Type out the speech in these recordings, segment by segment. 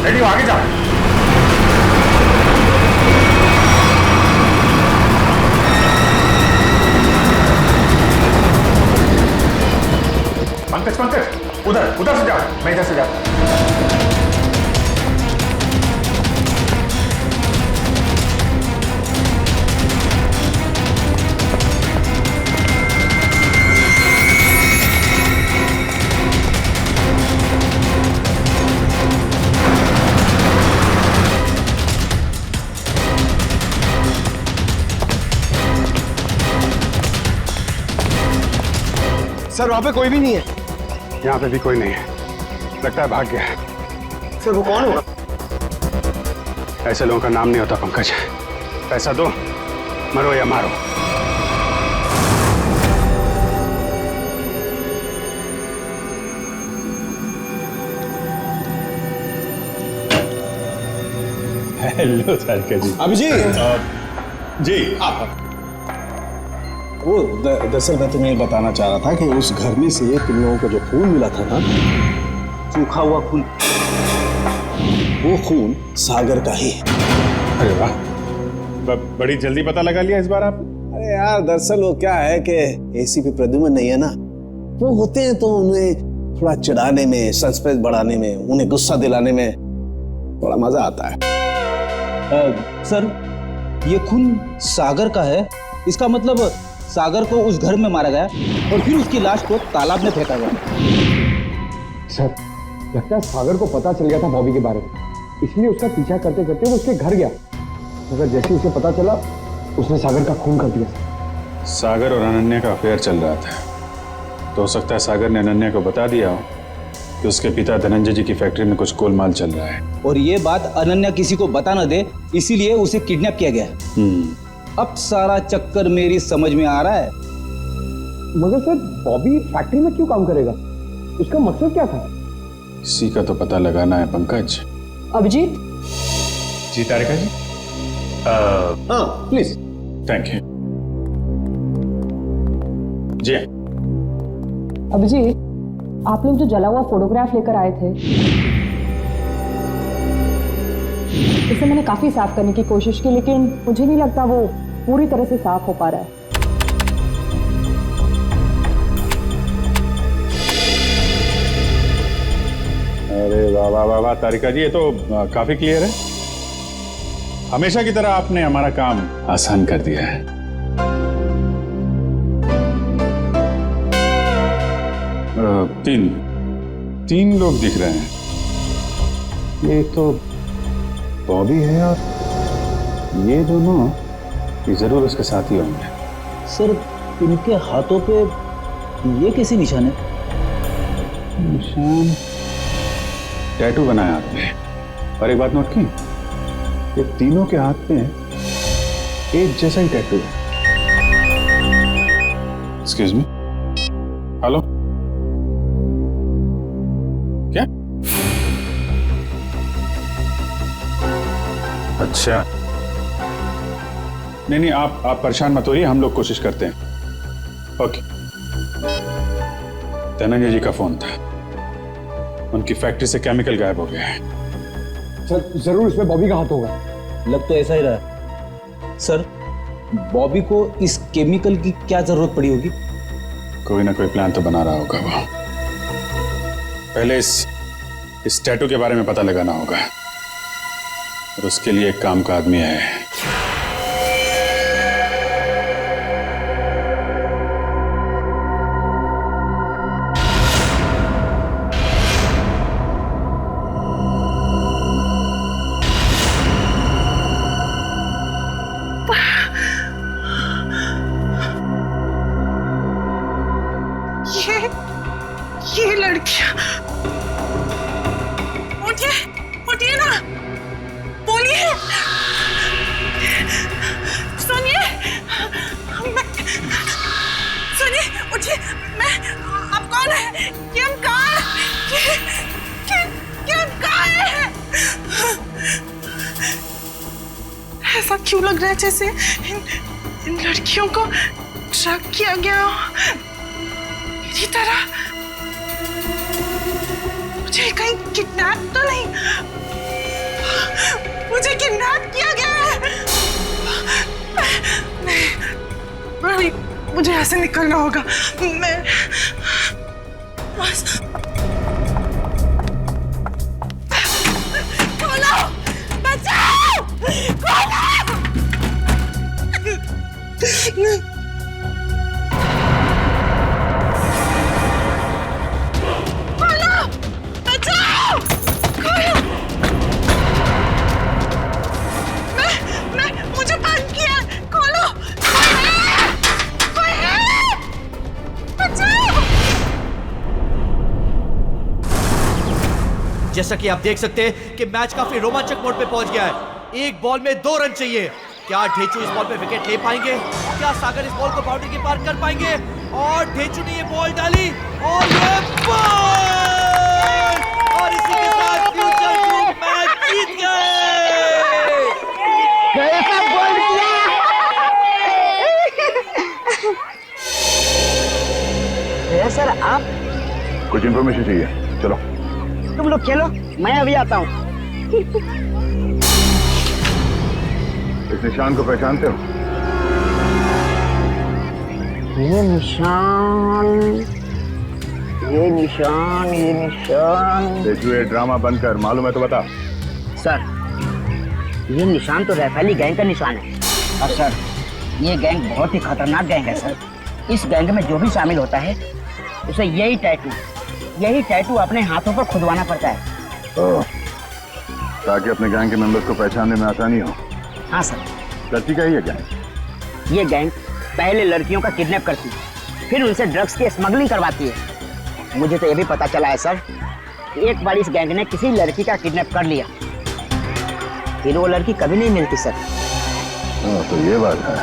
Ready हो, आगे जा। पंकज पंकज, उधर उधर से जा, मैं इधर से जाता। सर वहां पे कोई भी नहीं है। यहाँ पे भी कोई नहीं है, लगता है भाग गया है। सर वो कौन होगा? ऐसे लोगों का नाम नहीं होता पंकज। पैसा दो, मरो या मारो। हेलो तारिका जी। अभिजीत जी वो दरअसल मैं तुम्हें बताना चाह रहा था कि उस घर में से तुम लोगों को जो खून मिला था ना, सूखा हुआ खून, वो खून सागर का ही है। अरे वाह, बड़ी जल्दी पता लगा लिया इस बार आप। अरे यार दरअसल वो क्या है कि एसीपी प्रद्युमन नहीं है ना, वो होते हैं तो उन्हें थोड़ा चिढ़ाने में, सस्पेंस बढ़ाने में, उन्हें गुस्सा दिलाने में थोड़ा मजा आता है। सर ये खून सागर का है, इसका मतलब सागर को उस घर में मारा गया और फिर उसकी लाश को तालाब में फेंका गया। सर लगता है सागर को पता चल गया था बॉबी के बारे में, इसलिए उसका पीछा करते करते वो उसके घर गया, मगर जैसे उसे पता चला उसने सागर का खून कर दिया। सागर और अनन्या का अफेयर चल रहा था, तो हो सकता है सागर ने अनन्या को बता दिया हो कि उसके पिता धनंजय जी की फैक्ट्री में कुछ गोलमाल चल रहा है, और ये बात अनन्या किसी को बता न दे, इसीलिए उसे किडनैप किया गया। अब सारा चक्कर मेरी समझ में आ रहा है। मगर सर बॉबी फैक्ट्री में क्यों काम करेगा, उसका मकसद क्या था? इसी का तो पता लगाना है पंकज। अभिजीत जी तारिका जी। हाँ प्लीज। थैंक यू जी। अभिजीत, आप लोग जो जला हुआ फोटोग्राफ लेकर आए थे, इसे मैंने काफी साफ करने की कोशिश की, लेकिन मुझे नहीं लगता वो पूरी तरह से साफ हो पा रहा है। अरे वाह वाह वाह वाह तारिका जी, ये तो काफी क्लियर है। हमेशा की तरह आपने हमारा काम आसान कर दिया है। तीन लोग दिख रहे हैं। ये तो बॉबी है और ये दोनों, ये जरूर उसके साथ ही होंगे। सर इनके हाथों पे ये कैसे निशान है? निशान टैटू बनाया आपने, और एक बात नोट की, ये तीनों के हाथ में एक जैसा ही टैटू है। एक्सक्यूज मी, हेलो, क्या? अच्छा, नहीं आप परेशान मत होइए, हम लोग कोशिश करते हैं। ओके। धनंजय जी का फोन था, उनकी फैक्ट्री से केमिकल गायब हो गया है। सर जरूर इसमें बॉबी का हाथ होगा। लग तो ऐसा ही रहा है। सर बॉबी को इस केमिकल की क्या जरूरत पड़ी होगी? कोई ना कोई प्लान तो बना रहा होगा वो। पहले इस टैटू के बारे में पता लगाना होगा, और उसके लिए एक काम का आदमी है। ये लड़कियां, उठिए उठिए ना, बोलिए, सुनिए, सुनिए, उठिए, मैं, आप कौन है? कि हम कहाँ हैं? कि हम कहाँ हैं? ऐसा क्यों लग रहा है जैसे इन लड़कियों को ट्रैक किया गया हो मेरी तरह? मुझे कहीं किडनैप तो नहीं? मुझे यहाँ से निकलना होगा। मैं बस खोलो, बचाओ, खोलो। मुझे बंद किया, खोलो। कोई है? बचाओ। जैसा कि आप देख सकते हैं कि मैच काफी रोमांचक मोड पे पहुंच गया है। एक बॉल में 2 रन चाहिए। क्या ढेचू इस बॉल पे विकेट ले पाएंगे? क्या सागर इस बॉल को बाउंड्री के पार कर पाएंगे? और ढेचू ने ये बॉल डाली और ये बॉल, और इसी के साथ फ्यूचर ग्रुप मैच जीत गए। कैसा बॉल किया? सर आप कुछ इन्फॉर्मेशन चाहिए, चलो। तुम लोग खेलो, मैं अभी आता हूँ। इस निशान को पहचानते हो? ये निशान। देखो ये ड्रामा बंद कर, मालूम है तो बता। सर ये निशान तो रैफेली गैंग का निशान है। और सर ये गैंग बहुत ही खतरनाक गैंग है सर। इस गैंग में जो भी शामिल होता है उसे यही टैटू अपने हाथों पर खुदवाना पड़ता है। ताकि अपने गैंग के मेंबर्स को पहचानने में आसानी हो। हाँ सर। लड़की का ही है गैंग? ये गैंग पहले लड़कियों का किडनैप करती है, फिर उनसे ड्रग्स की स्मगलिंग करवाती है। मुझे तो ये भी पता चला है सर कि एक बार इस गैंग ने किसी लड़की का किडनैप कर लिया, फिर वो लड़की कभी नहीं मिलती सर। तो ये बात है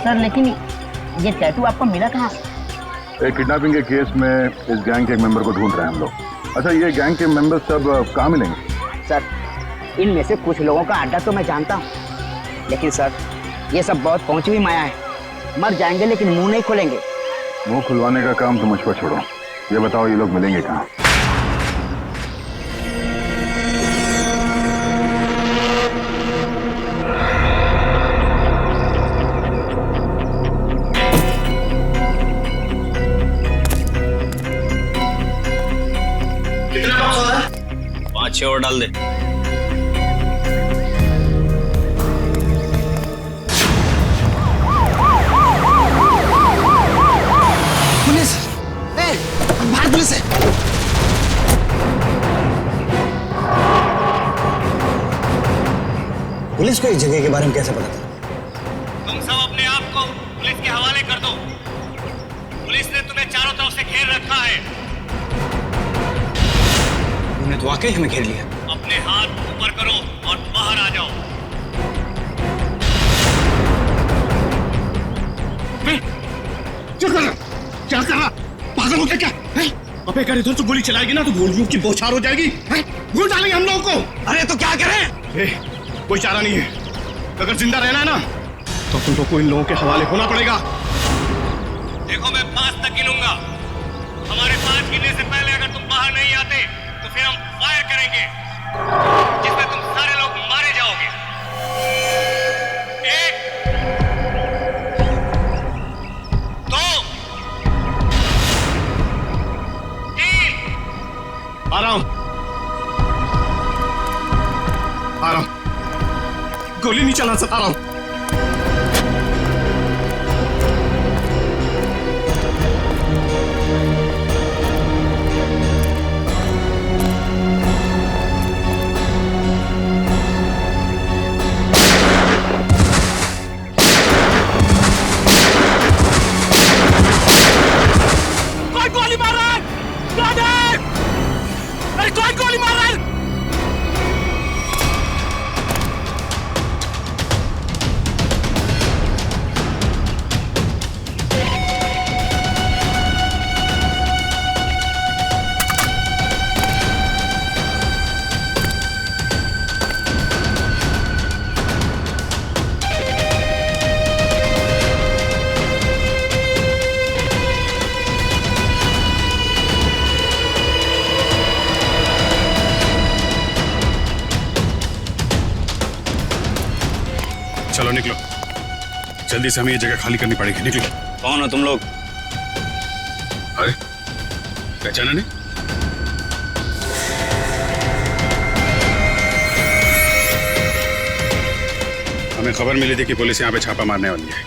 सर। लेकिन ये टैटू आपको मिला कहाँ से? एक किडनैपिंग के केस में इस गैंग के एक मेंबर को ढूंढ रहे हैं हम लोग। अच्छा ये गैंग के मेंबर्स सब कहाँ मिलेंगे? सर इनमें से कुछ लोगों का अड्डा तो मैं जानता हूँ, लेकिन सर ये सब बहुत पहुंची हुई माया है। मर जाएंगे लेकिन मुंह नहीं खोलेंगे। मुंह खुलवाने का काम तो मुझ पर छोड़ो, ये बताओ ये लोग मिलेंगे कहाँ? कितना बॉक्स हो रहा है? 5-6 और डाल दे। पुलिस! बाहर पुलिस है! पुलिस को इस जगह के बारे में कैसे पता था? तुम सब अपने आप को पुलिस के हवाले कर दो। पुलिस ने तुम्हें चारों तरफ से घेर रखा है। उन्होंने तो वाकई हमें घेर लिया। अपने हाथ ऊपर करो और बाहर आ जाओ। क्या कर रहा? पागल हो गया क्या? अबे अगर इधर से गोली चलाएगी ना तो गोलियों की बौछार हो जाएगी। भूल डालेंगे हम लोगों को। अरे तो क्या करें? कोई चारा नहीं है। अगर जिंदा रहना है ना तो तुम को इन लोगों के हवाले होना पड़ेगा। देखो मैं 5 तक गिनूंगा। हमारे 5 गिनने से पहले अगर तुम बाहर नहीं आते तो फिर हम फायर करेंगे, जिसमें तुम सारे लोग मारे जाओगे। 1 2 3। आ रहा हूं। गोली नहीं चला सकता। आ रहा हूं। कोई गोली मार रहा है? अरे कोई गोली मार रहा है? चलो निकलो, जल्दी से हमें ये जगह खाली करनी पड़ेगी। निकलो। कौन हो तुम लोग? अरे पहचाना नहीं? हमें खबर मिली थी कि पुलिस यहाँ पे छापा मारने वाली है,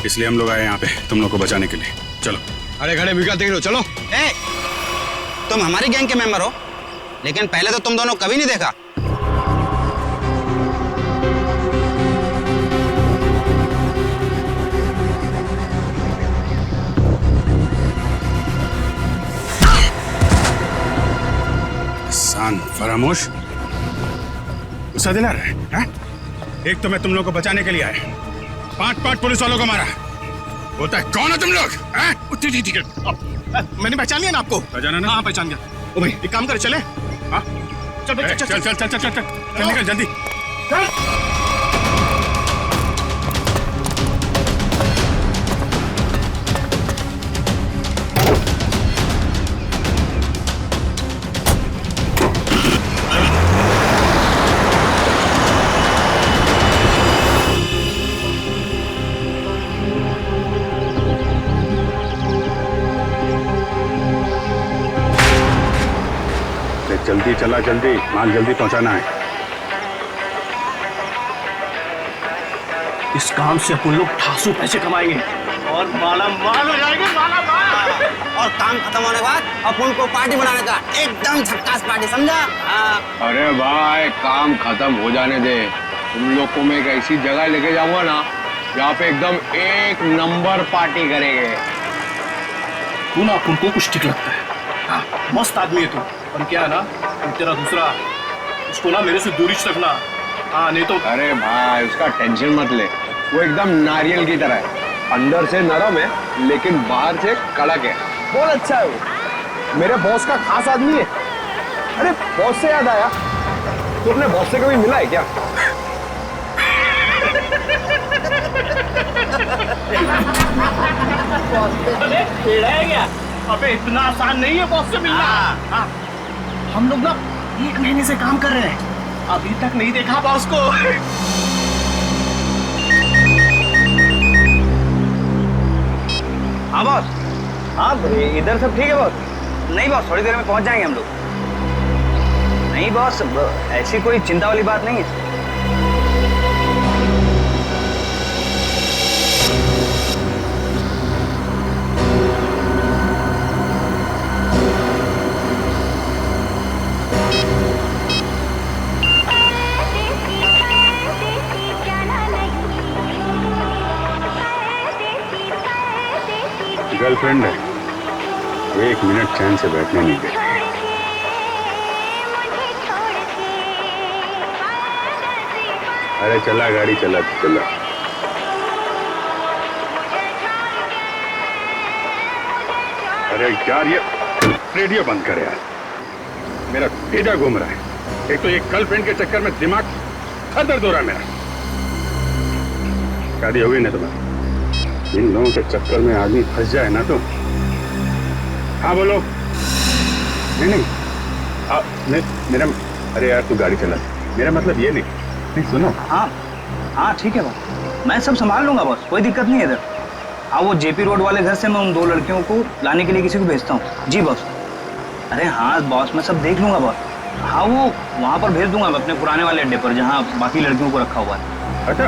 इसलिए हम लोग आए यहाँ पे तुम लोग को बचाने के लिए। चलो। अरे खड़े मिल देख लो, चलो। ए, तुम हमारी गैंग के मेंबर हो, लेकिन पहले तो तुम दोनों कभी नहीं देखा। सान फरामोश, गुस्सा दिला रहा है, हाँ? एक तो मैं तुम लोग को बचाने के लिए आया, 5 पुलिस वालों को मारा। बोलता है कौन हो तुम लोग? ठीक है, मैंने पहचान लिया ना आपको। पहचाना ना? हाँ पहचान गया। ओ भाई एक काम कर, चले। हाँ चल भाई, चल चल चल चल चल चल चल निकल जल्दी। जल्दी चला, जल्दी माल जल्दी पहुंचाना है। इस काम से अपन लोग ठासू पैसे कमाएंगे और माला माल हो जाएंगे, माला माल। और काम खत्म होने के बाद अपन को पार्टी बनाने का, एकदम झक्कास पार्टी, समझा? अरे भाई काम खत्म हो जाने दे, तुम लोग को मैं एक ऐसी जगह लेके जाऊंगा ना जहाँ पे एकदम 1 नंबर पार्टी करेंगे। तू ना अपन को कुछ ठीक लगता है, हाँ, मस्त आदमी है तू, पर क्या है ना तेरा दूसरा, उसको ना मेरे से दूरी रखना। हाँ नहीं तो। अरे भाई उसका टेंशन मत ले, वो एकदम नारियल की तरह है, अंदर से नरम है लेकिन बाहर से कड़क है। बहुत अच्छा है वो, मेरे बॉस का खास आदमी है। अरे बॉस से याद आया, तू अपने बॉस से कभी मिला है क्या? क्या? अबे इतना आसान नहीं है बॉस से मिलना। हाँ। हम लोग ना 1 महीने से काम कर रहे हैं, अभी तक नहीं देखा बॉस को। हाँ बॉस। हाँ इधर सब ठीक है बॉस? नहीं बॉस, थोड़ी देर में पहुंच जाएंगे हम लोग। नहीं बॉस, ऐसी कोई चिंता वाली बात नहीं है। गर्लफ्रेंड है, 1 मिनट चैन से बैठने नहीं देती। अरे चला गाड़ी, चला चला। अरे यार ये रेडियो बंद कर यार, मेरा पेटा घूम रहा है। एक तो ये गर्लफ्रेंड के चक्कर में दिमाग दर्द हो रहा है मेरा। शादी हो गई ना तुम्हारी? इन लोगों के चक्कर में आदमी फंस जाए ना तो। हाँ बोलो। नहीं नहीं मेरा, अरे यार तू गाड़ी चला, मेरा मतलब ये नहीं सुनो। हाँ हाँ ठीक है बॉस, मैं सब संभाल लूंगा बॉस, कोई दिक्कत नहीं है इधर। हाँ वो जेपी रोड वाले घर से मैं उन 2 लड़कियों को लाने के लिए किसी को भेजता हूँ। जी बॉस। अरे हाँ बॉस, मैं सब देख लूंगा बॉस। हाँ वो वहाँ पर भेज दूंगा मैं, अपने पुराने वाले अड्डे पर जहाँ बाकी लड़कियों को रखा हुआ है। अच्छा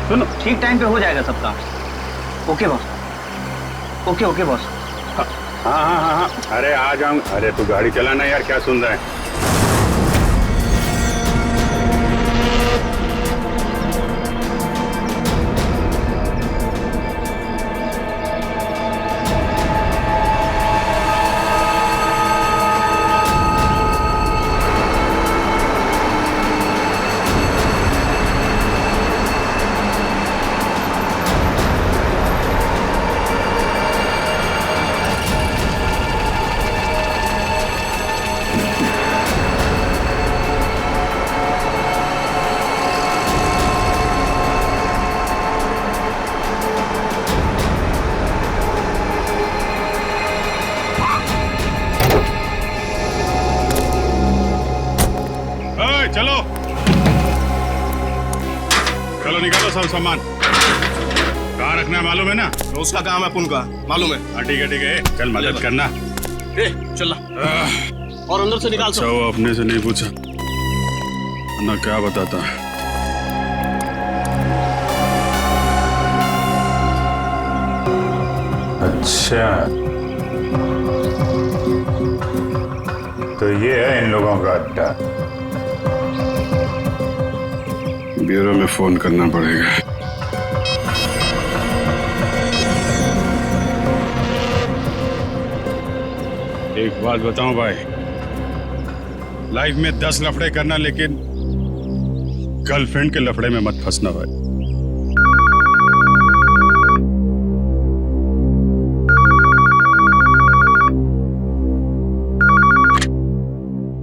सुनो, ठीक टाइम पे हो जाएगा सब काम। Okay boss, okay okay boss. हाँ हाँ हाँ हाँ, अरे आ जाऊँ। अरे तू गाड़ी चलाना यार, क्या सुन रहा है? चलो निकालो सब सामान। कहाँ रखना है मालूम है ना? तो उसका काम है अपन का, मालूम है। हाँ ठीक है, चल मदद करना। ए चल और अंदर से निकाल। अच्छा वो अपने से नहीं पूछा ना, क्या बताता। अच्छा तो ये है इन लोगों का अड्डा। ब्यूरो में फोन करना पड़ेगा। एक बात बताऊं भाई, लाइफ में 10 लफड़े करना, लेकिन गर्लफ्रेंड के लफड़े में मत फंसना भाई।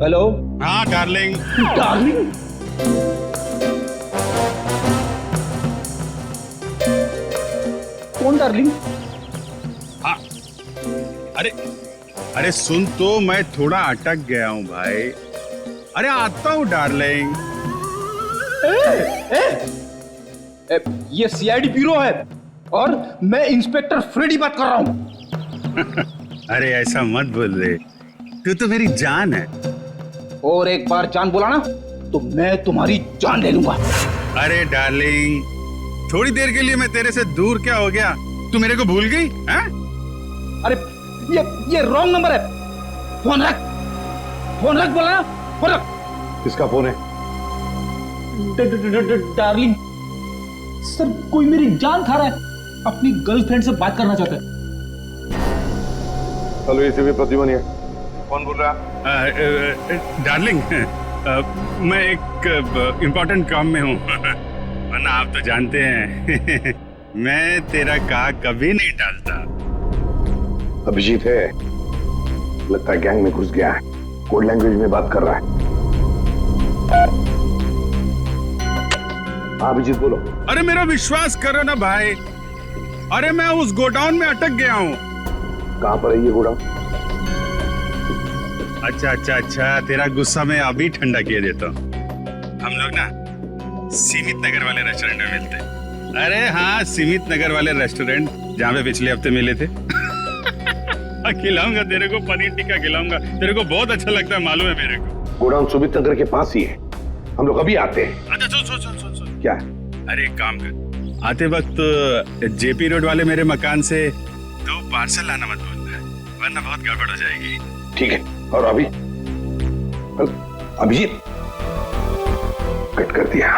हेलो। हाँ डार्लिंग। डार्लिंग? कौन डार्लिंग? हाँ अरे सुन तो, मैं थोड़ा अटक गया हूँ भाई। अरे आता हूँ डार्लिंग। ये सीआईडी ब्यूरो है और मैं इंस्पेक्टर फ्रेडी बात कर रहा हूँ। अरे ऐसा मत बोल रे, तू तो मेरी जान है। और एक बार जान बोला ना तो मैं तुम्हारी जान ले लूंगा। अरे डार्लिंग, थोड़ी देर के लिए मैं तेरे से दूर क्या हो गया? तू मेरे को भूल गई हैं? अरे ये रॉन्ग नंबर है। फोन रख बोला ना, फोन रख। किसका फोन है? डार्लिंग सर, कोई मेरी जान खा रहा है, अपनी गर्लफ्रेंड से बात करना चाहता है। हेलो, एसीपी प्रतिमा है। कौन बोल रहा है? डार्लिंग, मैं एक इम्पोर्टेंट काम में हूँ, वरना आप तो जानते हैं मैं तेरा कहा कभी नहीं टालता। अभिजीत है, लगता है गैंग में घुस गया है, कोड लैंग्वेज में बात कर रहा है। हाँ अभिजीत बोलो। अरे मेरा विश्वास करो ना भाई, अरे मैं उस गोडाउन में अटक गया हूँ। कहाँ पर है ये गोडाउन? अच्छा, तेरा गुस्सा मैं अभी ठंडा किए देता हूँ। हम लोग ना सीमित नगर वाले रेस्टोरेंट में मिलते हैं। अरे हाँ, सीमित नगर वाले रेस्टोरेंट जहाँ पे पिछले हफ्ते मिले थे। खिलाऊंगा तेरे को, पनीर टिक्का खिलाऊंगा, तेरे को बहुत अच्छा लगता है, मालूम है मेरे को। गोडाउन सुमित नगर के पास ही है, हम लोग अभी आते हैं। अच्छा सुन। क्या? अरे एक काम कर, आते वक्त जेपी रोड वाले मेरे मकान से 2 पार्सल लाना मत भूलना, वरना बहुत गड़बड़ हो जाएगी। ठीक है। और अभी अभिजीत कट कर दिया।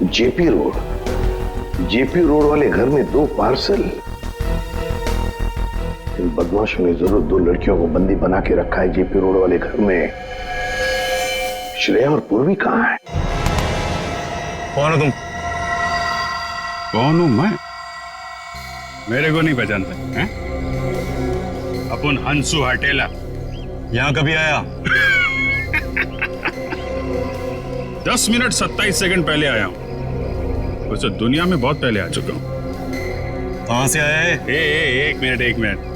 जेपी रोड वाले घर में 2 पार्सल। इन बदमाशों ने जरूर 2 लड़कियों को बंदी बना के रखा है जेपी रोड वाले घर में। श्रेया और पूर्वी कहाँ है? कौन हो तुम? कौन हूं मैं? मेरे को नहीं पहचानते हैं? अपन हंसू हटेला। यहाँ कभी आया? 10 मिनट 27 सेकंड पहले आया हूँ। वैसे दुनिया में बहुत पहले आ चुका हूँ। कहाँ से आया है? एक मिनट।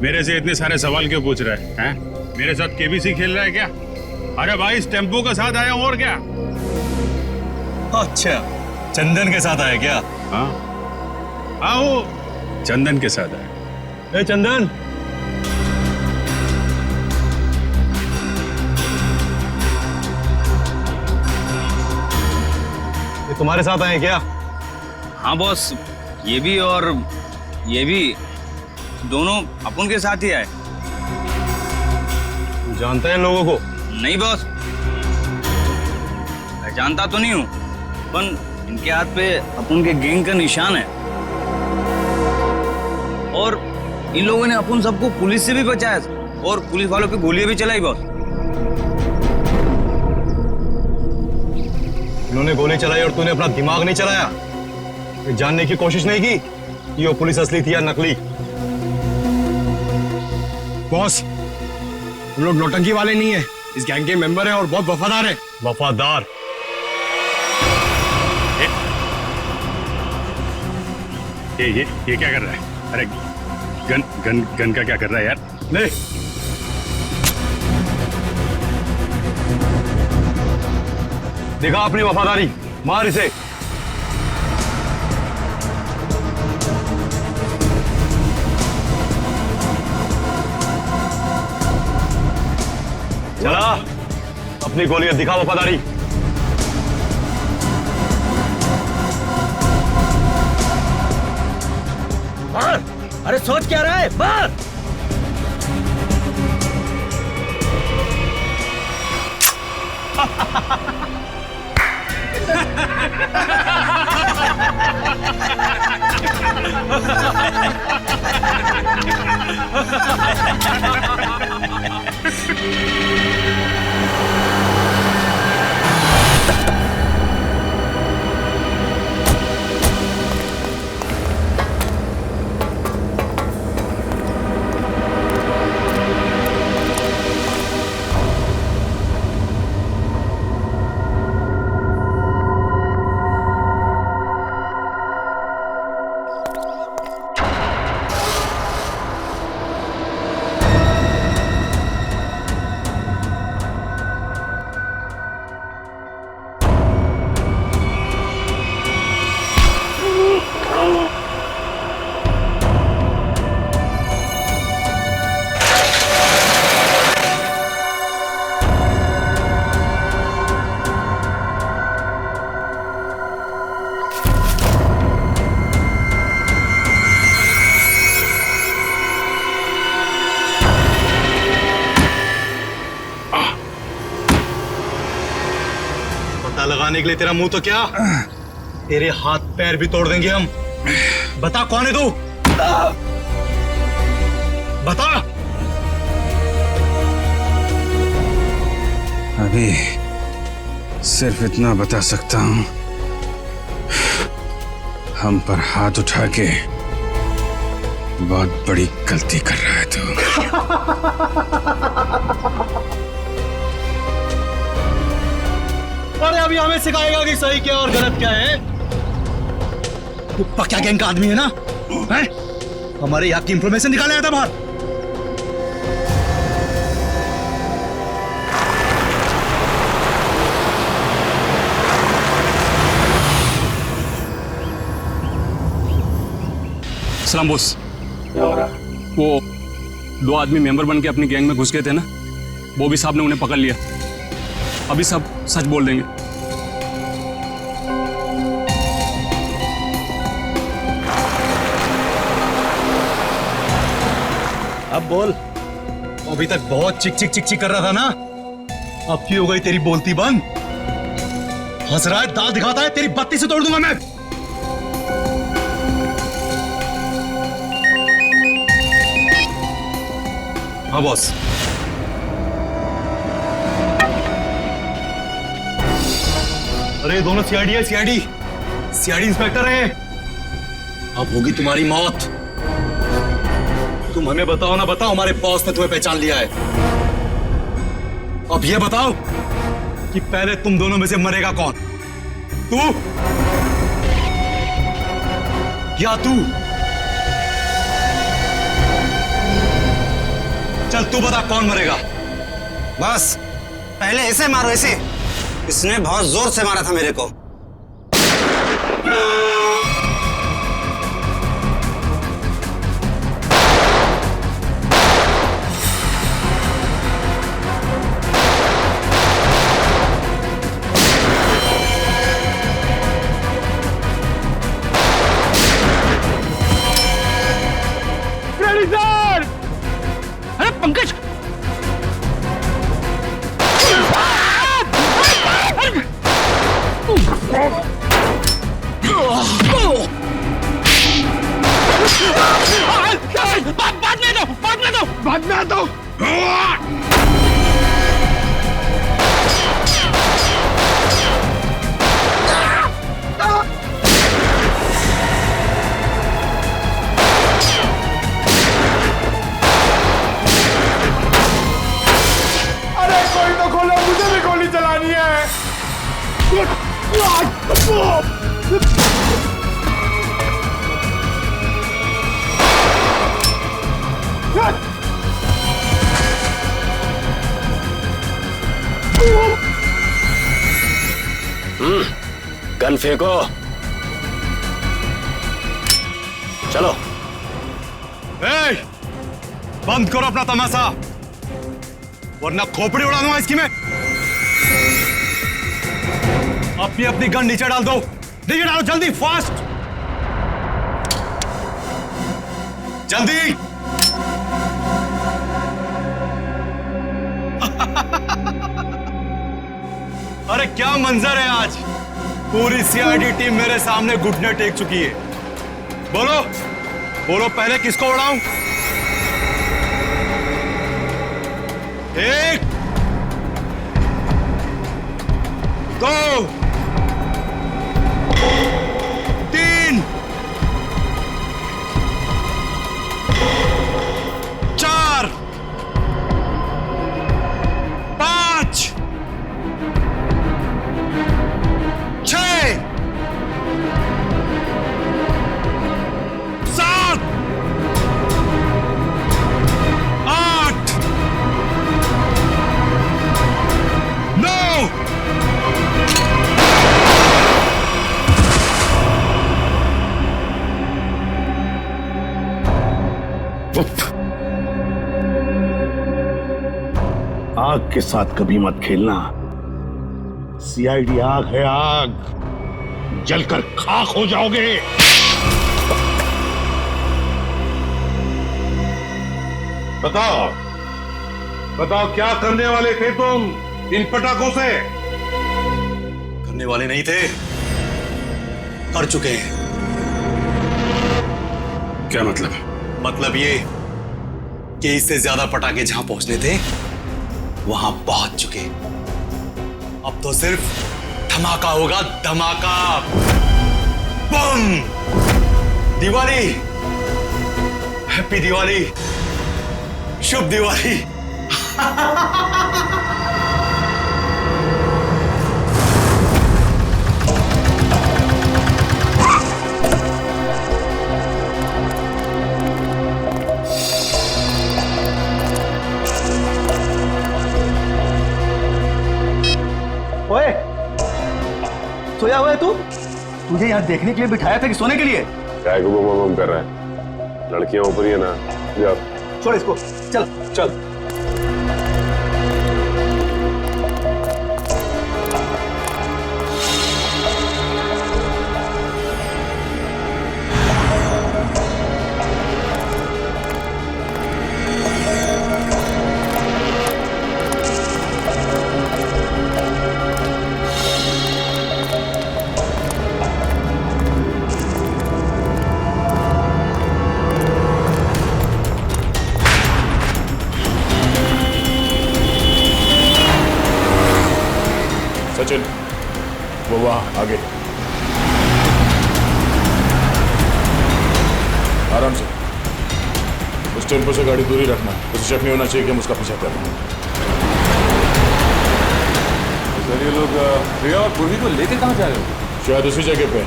मेरे से इतने सारे सवाल क्यों पूछ रहा है? मेरे साथ केबीसी खेल रहा है क्या? अरे भाई, इस टेम्पो के साथ आया हूँ, और क्या? अच्छा, चंदन के साथ आया क्या? हाँ, वो चंदन के साथ आया। चंदन, ये तुम्हारे साथ आए क्या? हाँ बॉस, ये भी और ये भी, दोनों अपन के साथ ही आए। जानते हैं लोगों को? नहीं बॉस, मैं जानता तो नहीं हूँ, पर इनके हाथ पे अपन के गैंग का निशान है। और इन लोगों ने अपन सबको पुलिस से भी बचाया और पुलिस वालों पे गोलियां भी चलाई बॉस। इन्होंने गोली चलाई और तूने अपना दिमाग नहीं चलाया? ये जानने की कोशिश नहीं की कि वो पुलिस असली थी या नकली? बॉस, हम लोग नौटंकी वाले नहीं है, इस गैंग के मेंबर हैं और बहुत वफादार हैं। वफादार? ये क्या कर रहा है? अरे गन का क्या कर रहा है यार? नहीं, देखा अपनी वफादारी, मार इसे। चला अपनी गोलियां दिखा वफादारी। अरे सोच क्या रहा है? मार! लगाने के लिए तेरा मुंह तो क्या, तेरे हाथ पैर भी तोड़ देंगे हम। बता कौन है तू? बता। अभी सिर्फ इतना बता सकता हूं, हम पर हाथ उठा के बहुत बड़ी गलती कर रहा है तू। अरे अभी हमें सिखाएगा कि सही क्या और गलत क्या है। तू पक्का गैंग का आदमी है ना? हैं? हमारे यहाँ की इंफॉर्मेशन निकाले आया था बाहर। सलाम बॉस। वो 2 आदमी मेंबर बन के अपनी गैंग में घुस गए थे ना, बॉबी साहब ने उन्हें पकड़ लिया। अभी सब सच बोल देंगे। अब बोल। अभी तक बहुत चिक चिक चिक चिक कर रहा था ना, अब की हो गई तेरी बोलती बंद? हंस रहा है, दाल दिखाता है, तेरी बत्ती से तोड़ दूंगा मैं। हाँ बॉस। अरे दोनों सीआईडी है, सीआईडी इंस्पेक्टर है। अब होगी तुम्हारी मौत। तुम हमें बताओ ना बताओ, हमारे बॉस ने तुम्हें पहचान लिया है। अब ये बताओ कि पहले तुम दोनों में से मरेगा कौन, तू या तू? चल तू बता कौन मरेगा। बस पहले ऐसे मारो, ऐसे। इसने बहुत जोर से मारा था मेरे को। अरे पंकज, बाद में दो। अरे कोई तो खोलो, मुझे भी गोली चलानी है। गन फेंको, चलो। बंद करो अपना तमाशा। वरना खोपड़ी उड़ा दूंगा इसकी मैं। अपनी अपनी गन नीचे डाल दो, नीचे डालो जल्दी, फास्ट, जल्दी। अरे क्या मंजर है आज, पूरी सीआईडी टीम मेरे सामने घुटने टेक चुकी है। बोलो बोलो, पहले किसको उड़ाऊं? एक, दो, तीन, चार, पांच, छह, सात, आठ, नौ, आग के साथ कभी मत खेलना। सीआईडी आग है, आग, जलकर खाक हो जाओगे। बताओ बताओ, क्या करने वाले थे तुम इन पटाखों से? करने वाले नहीं थे, कर चुके हैं। क्या मतलब? मतलब ये कि इससे ज्यादा पटाखे जहां पहुंचने थे वहां पहुंच चुके। अब तो सिर्फ धमाका होगा, धमाका, बम। दिवाली, हैप्पी दिवाली, शुभ दिवाली। ओए, सोया हुआ है तू? तुझे यहाँ देखने के लिए बिठाया था कि सोने के लिए? क्या को बम कर रहा है? लड़कियां ऊपर ही है ना, जा। छोड़ इसको, चल चल। सचिन, वो वहां आगे। आराम से, उस टेम्पो से गाड़ी दूरी रखना, उसे शक नहीं होना चाहिए कि हम उसका पीछा कर रहे हैं। सर ये लोग प्रिया और पूर्वी को लेके कहाँ जा रहे हो? शायद उसी जगह पे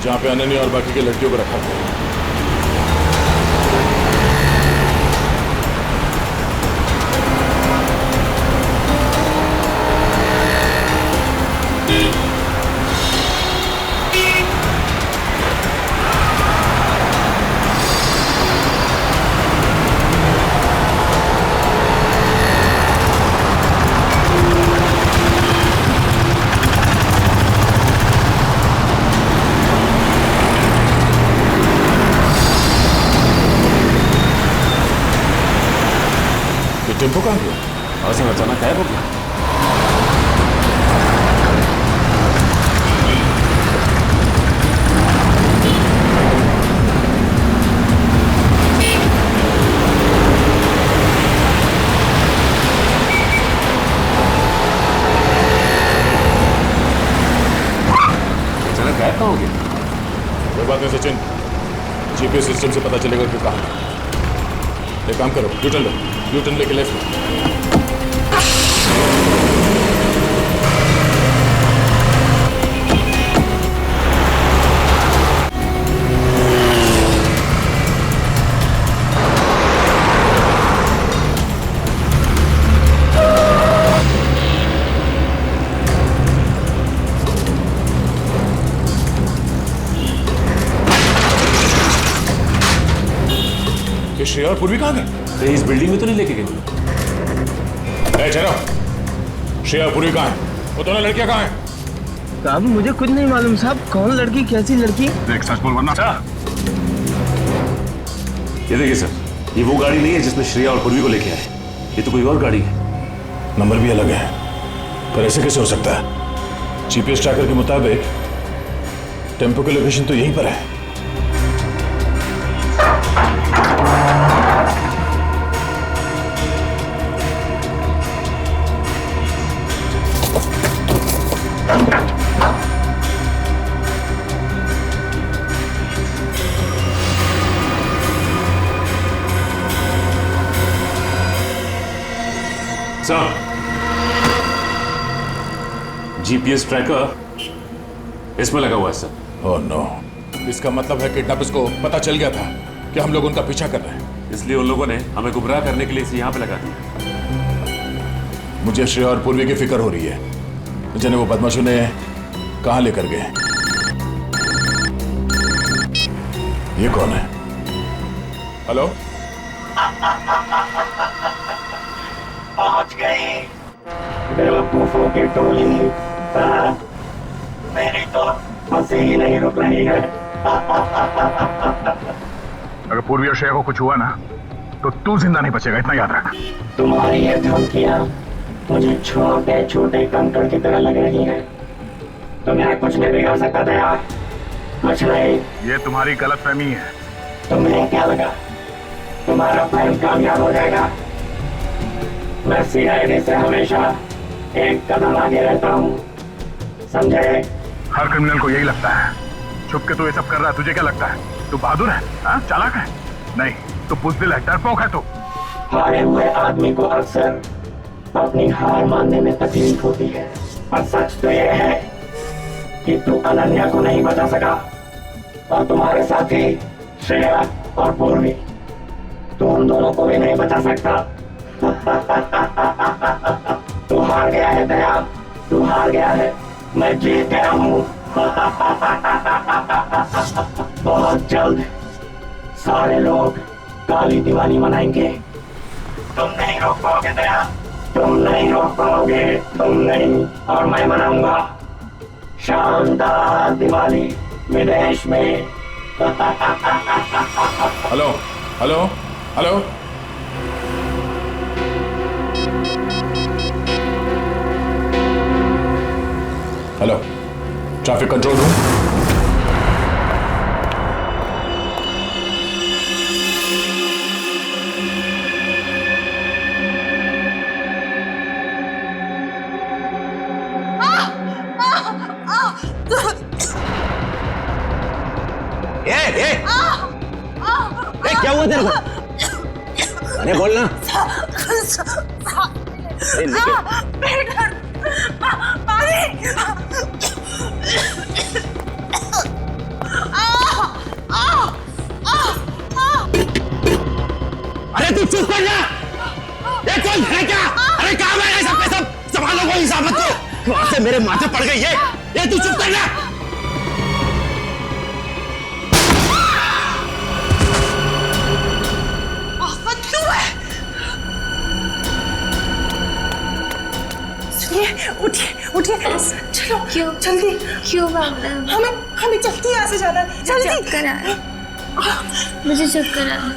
जहाँ पे अनन्या और बाकी के लड़कियों को रखा था। टेम्पो कहाँ गया? और अचानक गायब हो गया। अचानक गायब कहाँ हो गया? कोई बात नहीं सचिन, जीपीएस सिस्टम से पता चलेगा कि कहाँ है। एक काम करो, यूटर्न लो, यूटर्न लेके लेफ्ट लो। श्रेया और पूर्वी कहाँ गए? इस बिल्डिंग में तो नहीं लेके गए? ठहरो, श्रेया पूरी कहाँ है? वो दोनों लड़कियां कहाँ हैं? साहब मुझे कुछ नहीं मालूम साहब, कौन लड़की कैसी लड़की? देख सच बोल वरना। ये देखिए सर, ये वो गाड़ी नहीं है जिसमें श्रेया और पूर्वी को लेके आए, ये तो कोई और गाड़ी है। नंबर भी अलग है, पर ऐसे कैसे हो सकता है? जीपीएस ट्रैकर के मुताबिक टेम्पो की लोकेशन तो यहीं पर है। सर, जीपीएस ट्रैकर इसमें लगा हुआ है सर। ओह नो, इसका मतलब है किडनैपर्स को पता चल गया था कि हम लोग उनका पीछा कर रहे हैं, इसलिए उन लोगों ने हमें गुमराह करने के लिए इसे यहाँ पे लगा दिया। मुझे श्रेया और पूर्वी की फिक्र हो रही है, जिन्हें वो बदमाशों ने कहाँ लेकर गए। ये कौन है? हेलो, पहुंच गए बेवकूफों की टोली। मेरी तो हंसी ही नहीं रुक रही है। अगर पूर्वी और श्रेया को कुछ हुआ ना तो तू जिंदा नहीं बचेगा, इतना याद रख। तुम्हारी ये धमकियां मुझे छोटे छोटे कंकड़ की तरह लग रही हैं। तुम्हें कुछ नहीं बिगाड़ सकता था यार, कुछ नहीं। ये तुम्हारी गलतफहमी है। तुम्हें क्या लगा तुम्हारा प्लान कामयाब हो जाएगा? मैं सीआईडी से हमेशा एक कदम आगे रहता हूँ, समझे? हर क्रिमिनल को यही लगता है। छुप के तू ये सब कर रहा है, तुझे क्या लगता है? तू बहादुर है, हाँ? चालाक है? नहीं, तू बुज़दिल है, डरपोक है तू। हारे हुए आदमी को अक्सर अपनी हार मानने में तकलीफ होती है, पर सच तो यह है कि तू अनन्या को नहीं बचा सका, और तुम्हारे साथी श्रेया और पूर्वी, तू उन दोनों को भी नहीं बचा सकता। तू हार गया है दया, तू हार गया है, मैं जीत गया हूँ। बहुत जल्द सारे लोग काली दिवाली मनाएंगे। तुम नहीं रोक पाओगे दया, तुम नहीं रोक पाओगे, तुम नहीं, और मैं मनाऊंगा शानदार दिवाली विदेश में। Hello hello hello, hello, traffic control room. क्या हुआ तेरे को? अरे बोलना। अरे तू चुप कर जा। ये कौन है क्या? अरे काम है सब के सब, संभालो कोई हिसाब मत को। वहां से मेरे माथे पड़ गई ये तू चुप कर जा। उठिए उठिए, चलो। क्यों? जल्दी। क्यों भागना? हमें जल्दी यहाँ से जाना है, जल्दी। चक्कर आ रहा है, मुझे चक्कर आ रहा है।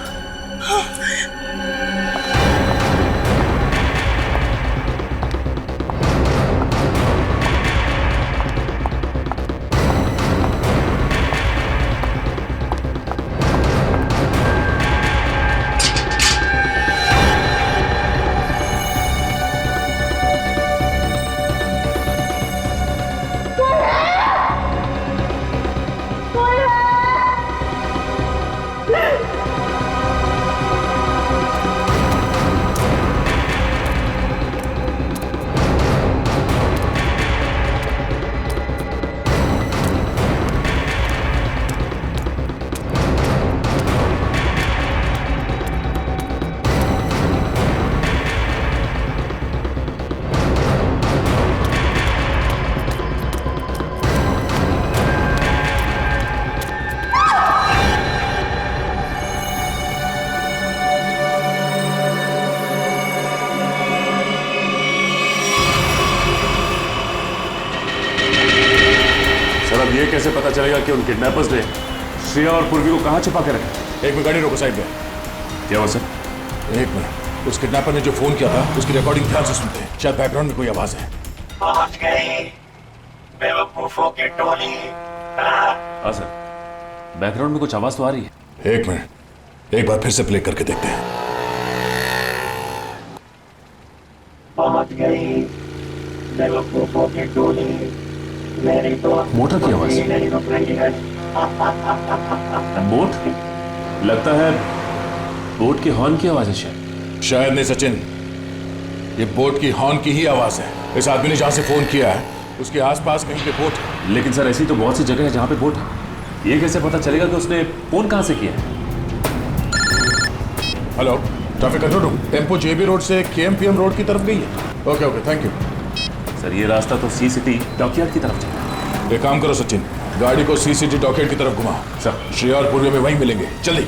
अब ये कैसे पता चलेगा कि उन किडनैपर्स ने श्रेया और पूर्वी को कहाँ छिपा के रखा? एक मिनट गाड़ी रोको साइड पे। क्या हुआ सर? एक मिनट, उस किडनैपर ने जो फोन किया था उसकी रिकॉर्डिंग ध्यान से सुनते हैं, शायद बैकग्राउंड में कोई आवाज है। पहुंच गई बेवकूफों की टोली। हाँ सर, बैकग्राउंड में कुछ आवाज तो आ रही है। एक मिनट, एक बार फिर से प्ले करके देखते हैं। पहुंच गई बेवकूफों की टोली, मेरी तो मोटर की आवाज नहीं रुक रही है। बोट? लगता है बोट के हॉर्न की आवाज है शायद नहीं सचिन, ये बोट की हॉर्न की ही आवाज है। इस आदमी ने जहां से फोन किया है उसके आसपास कहीं पे बोट है। लेकिन सर ऐसी तो बहुत सी जगह है जहां पे बोट है, ये कैसे पता चलेगा कि उसने फोन कहां से किया है? Hello, traffic control room, tempo JB road से केएमपीएम रोड की तरफ गई है। Okay okay, thank you sir. ये रास्ता तो सी सिटी डॉकयार्ड की तरफ जाता है। एक काम करो सचिन, गाड़ी को सी सिटी डॉकयार्ड की तरफ घुमाओ। सर, श्रेया और पूर्वी में वहीं मिलेंगे, जल्दी।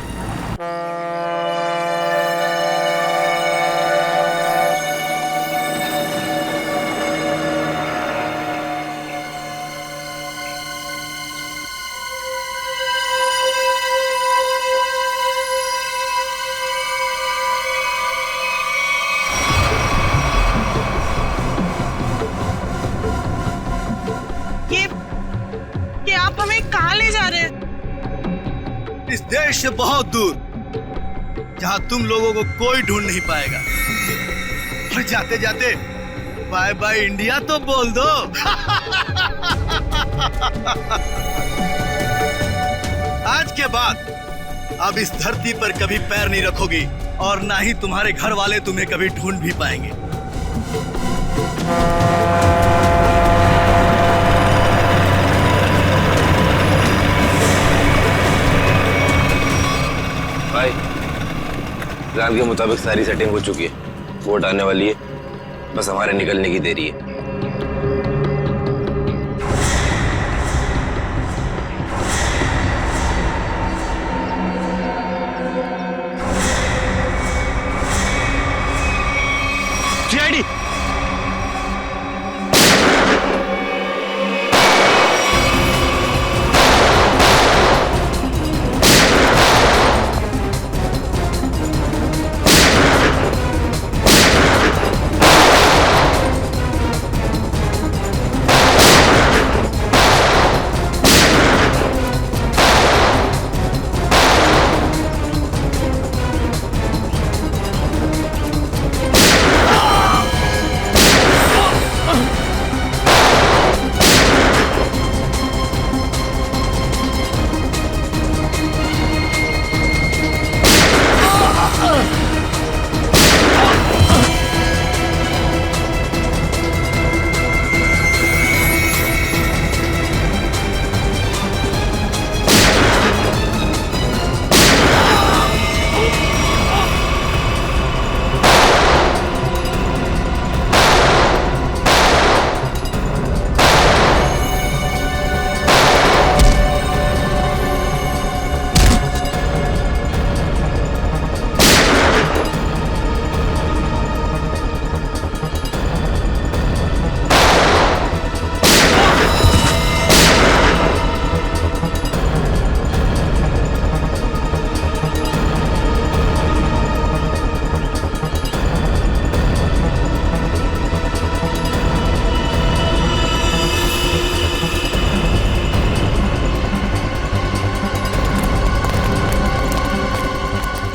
ये आप हमें कहाँ ले जा रहे हैं? इस देश से बहुत दूर, जहाँ तुम लोगों को कोई ढूंढ नहीं पाएगा। और जाते जाते बाय बाय इंडिया तो बोल दो। आज के बाद अब इस धरती पर कभी पैर नहीं रखोगी और ना ही तुम्हारे घर वाले तुम्हें कभी ढूंढ भी पाएंगे। भाई, प्लान के मुताबिक सारी सेटिंग हो चुकी है, वोट आने वाली है, बस हमारे निकलने की देरी है। सीआईडी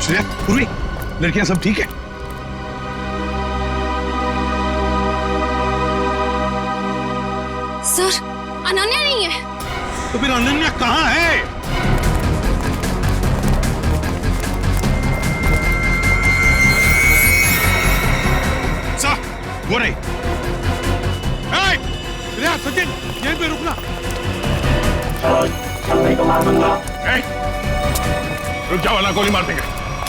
श्रेया, पूर्वी, लड़कियां सब ठीक है? सर, अनन्या नहीं है। तो फिर अनन्या कहाँ है? सर, वो नहीं। श्रेया, सचिन, यहीं पे रुकना। को मार दूंगा। रुक जाओ, वाला गोली मार देंगे।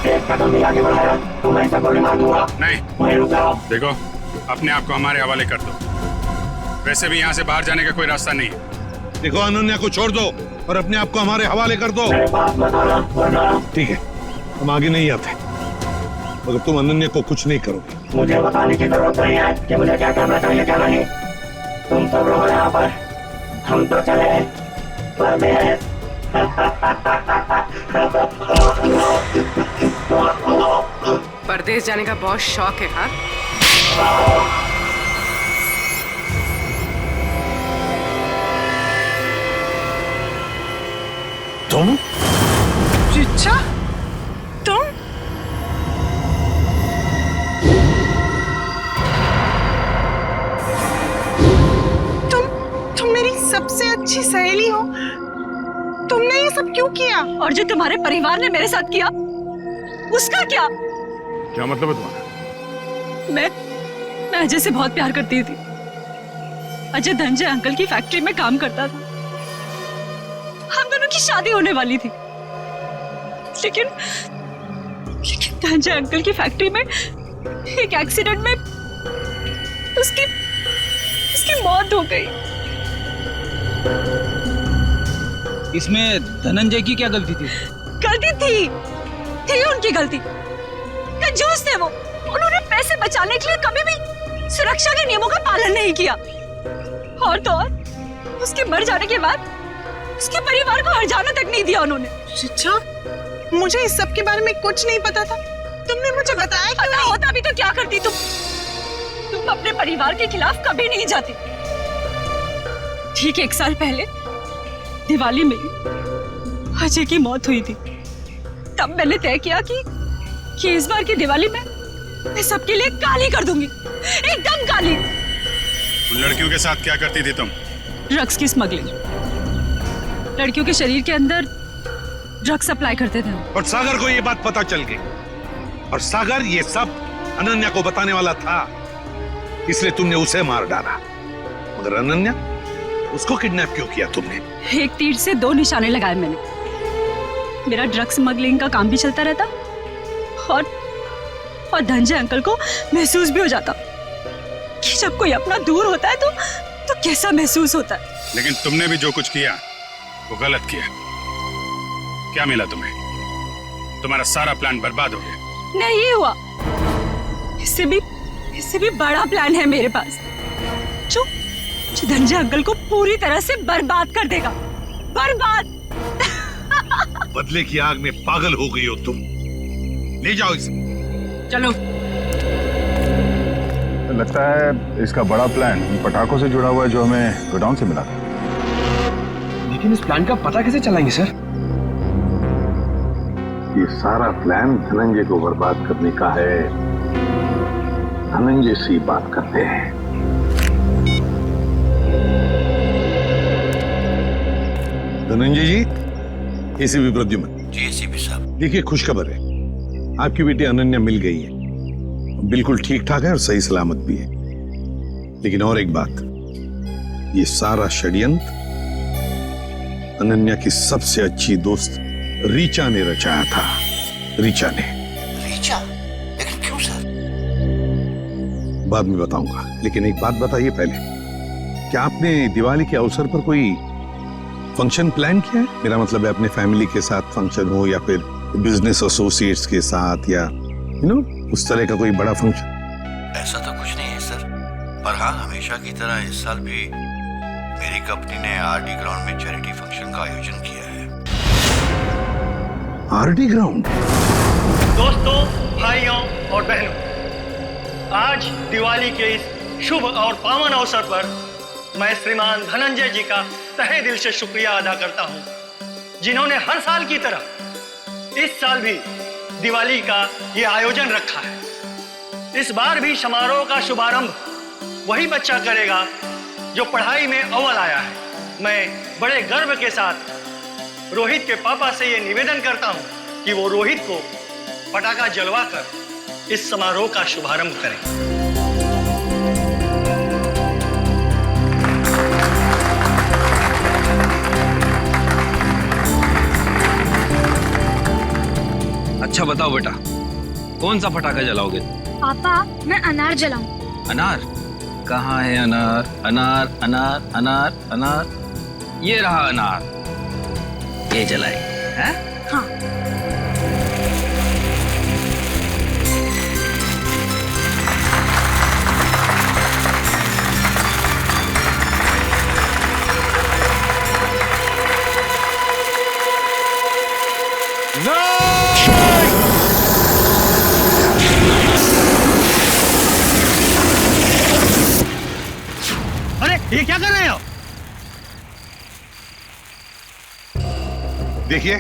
एक कदम भी आगे बढ़ाया तो मैं इसे गोली मार दूंगा। नहीं, वहीं रुक जाओ। देखो, अपने आप को हमारे हवाले कर दो। वैसे भी यहाँ से बाहर जाने का कोई रास्ता नहीं है। देखो, अनन्या को छोड़ दो और अपने आप को हमारे हवाले कर दो। ठीक है, हम आगे नहीं आते मगर तुम अनन्या को कुछ नहीं करोगे। मुझे बताने की जरूरत नहीं है कि मुझे क्या करना चाहिए क्या नहीं। तुम सब रहो यहाँ पर, हम तो चले। परदेश। परदेश जाने का बहुत शौक है। हाँ, तुम? चिच्चा, तुम? तुम मेरी सबसे अच्छी सहेली हो। तुमने ये सब क्यों किया? और जो तुम्हारे परिवार ने मेरे साथ किया, उसका क्या? क्या मतलब है तुम्हारा? मैं अजय से बहुत प्यार करती थी। अजय धनंजय अंकल की फैक्ट्री में काम करता था। हम दोनों की शादी होने वाली थी, लेकिन धनंजय अंकल की फैक्ट्री में एक एक्सीडेंट में उसकी मौत हो गई। इसमें धनंजय की क्या गलती थी? गलती थी उनकी गलती। कंजूस थे वो। उन्होंने पैसे बचाने के लिए कभी भी सुरक्षा के नियमों का पालन नहीं किया। और तो और, उसके मर जाने के बाद उसके परिवार को हर्जाना तक नहीं दिया उन्होंने। अच्छा, मुझे इस सब के बारे में कुछ नहीं पता था। तुमने मुझे बताया क्यों नहीं? होता भी तो क्या करती तुम अपने परिवार के खिलाफ कभी नहीं जाती। ठीक 1 साल पहले दिवाली में अजय की मौत हुई थी। तब मैंने तय किया कि इस बार की दिवाली में मैं सबके लिए काली कर दूंगी, एकदम काली। उन लड़कियों के साथ क्या करती थी तुम? ड्रग्स की स्मगलिंग। लड़कियों के शरीर के अंदर ड्रग्स सप्लाई करते थे। और सागर को ये बात पता चल गई, और सागर ये सब अनन्या को बताने वाला था, इसलिए तुमने उसे मार डाला। मगर अनन्या, उसको किडनैप क्यों किया तुमने? एक तीर से 2 निशाने लगाए मैंने। मेरा ड्रग्स स्मगलिंग का काम भी चलता रहता, और धनंजय अंकल को महसूस भी हो जाता कि जब कोई अपना दूर होता है तो कैसा महसूस होता है। लेकिन तुमने भी जो कुछ किया वो गलत किया। क्या मिला तुम्हें? तुम्हारा सारा प्लान बर्बाद हो गया। नहीं हुआ, इससे भी बड़ा प्लान है मेरे पास, जो धनंजय अंकल को पूरी तरह से बर्बाद कर देगा। बर्बाद। बदले की आग में पागल हो गई हो तुम। ले जाओ इसे। चलो। लगता है इसका बड़ा प्लान उन पटाखों से जुड़ा हुआ है जो हमें गोडाउन से मिला था। लेकिन इस प्लान का पता कैसे चलाएंगे सर? ये सारा प्लान धनंजय को बर्बाद करने का है। धनंजय से बात करते हैं। धनंजय जी, एसीपी प्रद्युमन। जी एसीपी साहब। देखिए, खुशखबर है, आपकी बेटी अनन्या मिल गई है। बिल्कुल ठीक ठाक है और सही सलामत भी है। लेकिन और एक बात, ये सारा षड्यंत्र अनन्या की सबसे अच्छी दोस्त रीचा ने रचाया था। रीचा ने। रीचा? लेकिन क्यों सर? बाद में बताऊंगा, लेकिन एक बात बताइए पहले, क्या आपने दिवाली के अवसर पर कोई फंक्शन प्लान किया है? मेरा मतलब है अपने फैमिली के साथ फंक्शन हो, या फिर बिजनेस एसोसिएट्स के साथ, या उस तरह का कोई बड़ा फंक्शन। ऐसा तो कुछ नहीं है सर, पर हाँ, हमेशा की तरह इस साल भी मेरी कंपनी ने आरडी ग्राउंड में चैरिटी फंक्शन का आयोजन किया है। RD ground? दोस्तों, भाइयों और बहनों, आज दिवाली के इस शुभ और पावन अवसर पर मैं श्रीमान धनंजय जी का तहे दिल से शुक्रिया अदा करता हूं, जिन्होंने हर साल की तरह इस साल भी दिवाली का ये आयोजन रखा है। इस बार भी समारोह का शुभारंभ वही बच्चा करेगा जो पढ़ाई में अव्वल आया है। मैं बड़े गर्व के साथ रोहित के पापा से ये निवेदन करता हूं कि वो रोहित को पटाखा जलवाकर इस समारोह का शुभारंभ करें। अच्छा बताओ बेटा, कौन सा पटाखा जलाओगे? पापा, मैं अनार जलाऊं। अनार? कहाँ है अनार? अनार अनार अनार अनार, ये रहा अनार, ये जलाए। हैं? हाँ। ये क्या कर रहे हो? देखिए,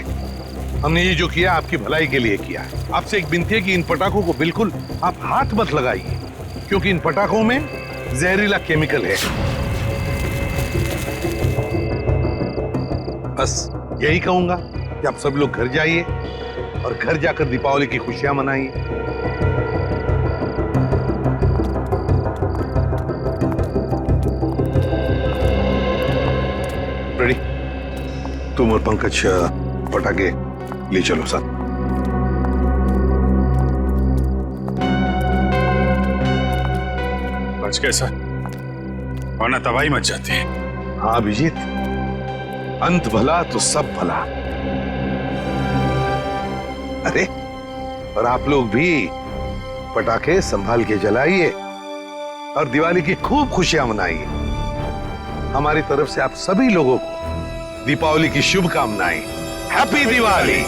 हमने ये जो किया आपकी भलाई के लिए किया है। आपसे एक विनती है कि इन पटाखों को बिल्कुल आप हाथ मत लगाइए, क्योंकि इन पटाखों में जहरीला केमिकल है। बस यही कहूंगा कि आप सब लोग घर जाइए और घर जाकर दीपावली की खुशियां मनाइए। रेडी? तुम और पंकज पटाखे ले चलो साथ। बच कैसा वरना तबाही मच जाती है। हाँ अभिजीत, अंत भला तो सब भला। अरे और आप लोग भी पटाखे संभाल के जलाइए और दिवाली की खूब खुशियां मनाइए। हमारी तरफ से आप सभी लोगों को दीपावली की शुभकामनाएं। हैप्पी दिवाली।